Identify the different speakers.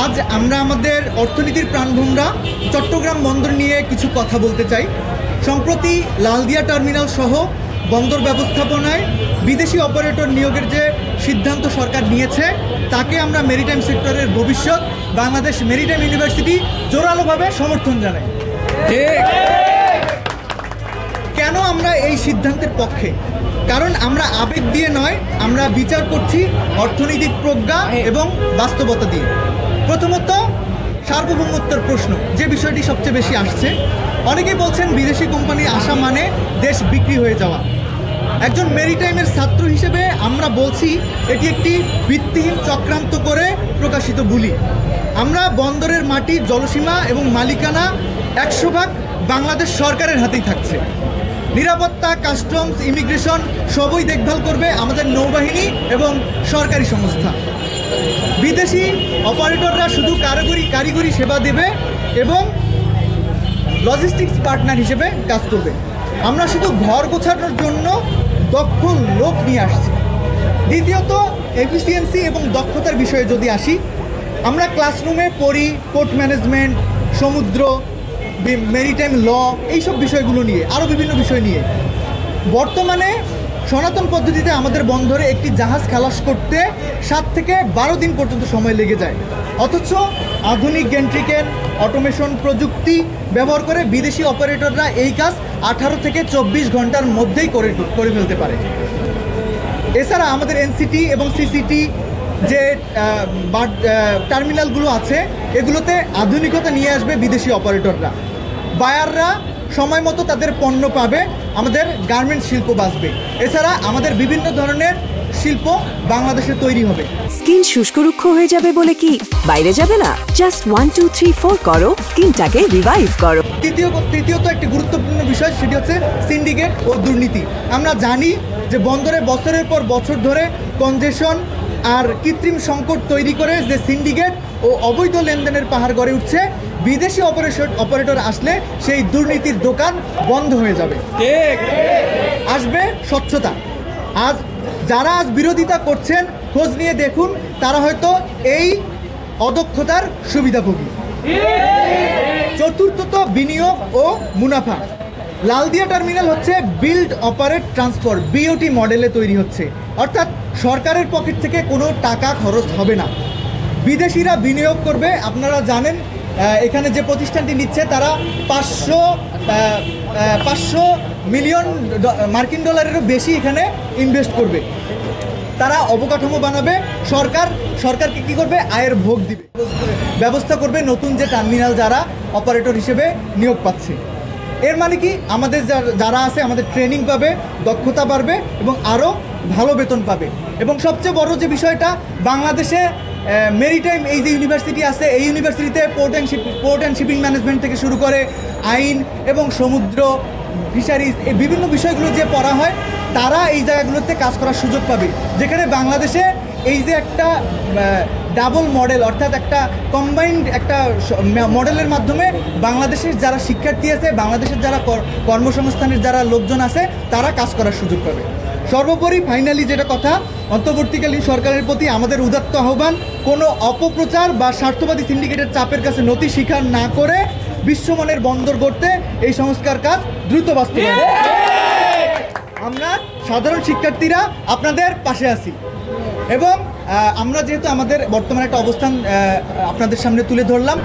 Speaker 1: আজ আমরা আমাদের অর্থনীতির প্রাণভোমরা চট্টগ্রাম বন্দর নিয়ে কিছু কথা বলতে চাই। সম্প্রতি লালদিয়া টার্মিনাল সহ বন্দর ব্যবস্থাপনায় বিদেশি অপারেটর নিয়োগের যে সিদ্ধান্ত সরকার নিয়েছে তাকে আমরা মেরিটাইম সেক্টরের ভবিষ্যৎ বাংলাদেশ মেরিটাইম ইউনিভার্সিটি জোরালোভাবে সমর্থন জানাই। কেন আমরা এই সিদ্ধান্তের পক্ষে? কারণ আমরা আবেগ দিয়ে নয়, আমরা বিচার করছি অর্থনৈতিক প্রজ্ঞা এবং বাস্তবতা দিয়ে। প্রথমত সার্বভৌমত্বের প্রশ্ন, যে বিষয়টি সবচেয়ে বেশি আসছে। অনেকেই বলছেন বিদেশি কোম্পানি আসা মানে দেশ বিক্রি হয়ে যাওয়া। একজন মেরিটাইমের ছাত্র হিসেবে আমরা বলছি এটি একটি ভিত্তিহীন চক্রান্ত করে প্রকাশিত বুলি। আমরা বন্দরের মাটি, জলসীমা এবং মালিকানা 100% বাংলাদেশ সরকারের হাতেই থাকছে। নিরাপত্তা, কাস্টমস, ইমিগ্রেশন সবই দেখভাল করবে আমাদের নৌবাহিনী এবং সরকারি সংস্থা। বিদেশি অপারেটররা শুধু কারিগরি সেবা দেবে এবং লজিস্টিক্স পার্টনার হিসেবে কাজ করবে। আমরা শুধু ঘর গোছানোর জন্য দক্ষ লোক নিয়ে আসছি। দ্বিতীয়ত এফিসিয়েন্সি এবং দক্ষতার বিষয়ে যদি আসি, আমরা ক্লাসরুমে পড়ি পোর্ট ম্যানেজমেন্ট, সমুদ্র, মেরিটাইম ল, এইসব বিষয়গুলো নিয়ে, আরও বিভিন্ন বিষয় নিয়ে। বর্তমানে সনাতন পদ্ধতিতে আমাদের বন্দরে একটি জাহাজ খালাস করতে 7 থেকে 12 দিন পর্যন্ত সময় লেগে যায়। অথচ আধুনিক গেন্ট্রিকেন অটোমেশন প্রযুক্তি ব্যবহার করে বিদেশি অপারেটররা এই কাজ 18 থেকে 24 ঘন্টার মধ্যেই করে ফেলতে পারে। এছাড়া আমাদের এনসিটি এবং সিসিটি যে টার্মিনালগুলো আছে, এগুলোতে আধুনিকতা নিয়ে আসবে বিদেশি অপারেটররা। বায়াররা সময় মতো তাদের পণ্য পাবে, আমাদের গার্মেন্টস শিল্প বাঁচবে। এছাড়া আমাদের বিভিন্ন ধরনের শিল্প বাংলাদেশে তৈরি হবে।
Speaker 2: স্কিন শুষ্ক রুক্ষ হয়ে যাবে বলে কি বাইরে যাবে না? জাস্ট 1 2 3 4 করো, স্কিনটাকে রিভাইভ করো।
Speaker 1: তৃতীয়ত একটি গুরুত্বপূর্ণ বিষয়, সেটি হচ্ছে সিন্ডিকেট ও দুর্নীতি। আমরা জানি যে বন্দরে বছরের পর বছর ধরে কনজেশন আর কৃত্রিম সংকট তৈরি করে যে সিন্ডিকেট ও অবৈধ লেনদেনের পাহাড় গড়ে উঠছে। বিদেশি অপারেটর আসলে সেই দুর্নীতির দোকান বন্ধ হয়ে যাবে। আসবে স্বচ্ছতা। যারা আজ বিরোধিতা করছেন, খোঁজ নিয়ে দেখুন, তারা হয়তো এই অদক্ষতার সুবিধাভোগী। চতুর্থত বিনিয়োগ ও মুনাফা। লালদিয়া টার্মিনাল হচ্ছে বিল্ড অপারেট ট্রান্সফার বিওটি মডেলে তৈরি হচ্ছে, অর্থাৎ সরকারের পকেট থেকে কোনো টাকা খরচ হবে না, বিদেশিরা বিনিয়োগ করবে। আপনারা জানেন এখানে যে প্রতিষ্ঠানটি নিচ্ছে তারা 500 মিলিয়ন মার্কিন ডলারেরও বেশি এখানে ইনভেস্ট করবে। তারা অবকাঠামো বানাবে, সরকারকে কী করবে? আয়ের ভোগ দিবে, ব্যবস্থা করবে নতুন যে টার্মিনাল যারা অপারেটর হিসেবে নিয়োগ পাচ্ছে। এর মানে কি? আমাদের যারা আছে আমাদের ট্রেনিং পাবে, দক্ষতা বাড়বে এবং আরও ভালো বেতন পাবে। এবং সবচেয়ে বড় যে বিষয়টা, বাংলাদেশে মেরিটাইম এই যে ইউনিভার্সিটি আছে, এই ইউনিভার্সিটিতে পোর্ট অ্যান্ড শিপিং ম্যানেজমেন্ট থেকে শুরু করে আইন এবং সমুদ্র, ফিশারিজ, এই বিভিন্ন বিষয়গুলো যে পড়া হয়, তারা এই জায়গাগুলোতে কাজ করার সুযোগ পাবে। যেখানে বাংলাদেশে এই যে একটা ডাবল মডেল, অর্থাৎ একটা কম্বাইন্ড একটা মডেলের মাধ্যমে বাংলাদেশের যারা শিক্ষার্থী আছে, বাংলাদেশের যারা কর্মসংস্থানের যারা লোকজন আছে, তারা কাজ করার সুযোগ পাবে। সর্বোপরি ফাইনালি যেটা কথা, অন্তর্বর্তীকালীন সরকারের প্রতি আমাদের উদাত্ত আহ্বান, কোনো অপপ্রচার বা স্বার্থবাদী সিন্ডিকেটের চাপের কাছে নতি স্বীকার না করে বিশ্বমানের বন্দর গড়তে এই সংস্কার কাজ দ্রুত বাস্তবায়ন। আমরা সাধারণ শিক্ষার্থীরা আপনাদের পাশে আছি এবং আমরা যেহেতু আমাদের বর্তমানে একটা অবস্থান আপনাদের সামনে তুলে ধরলাম।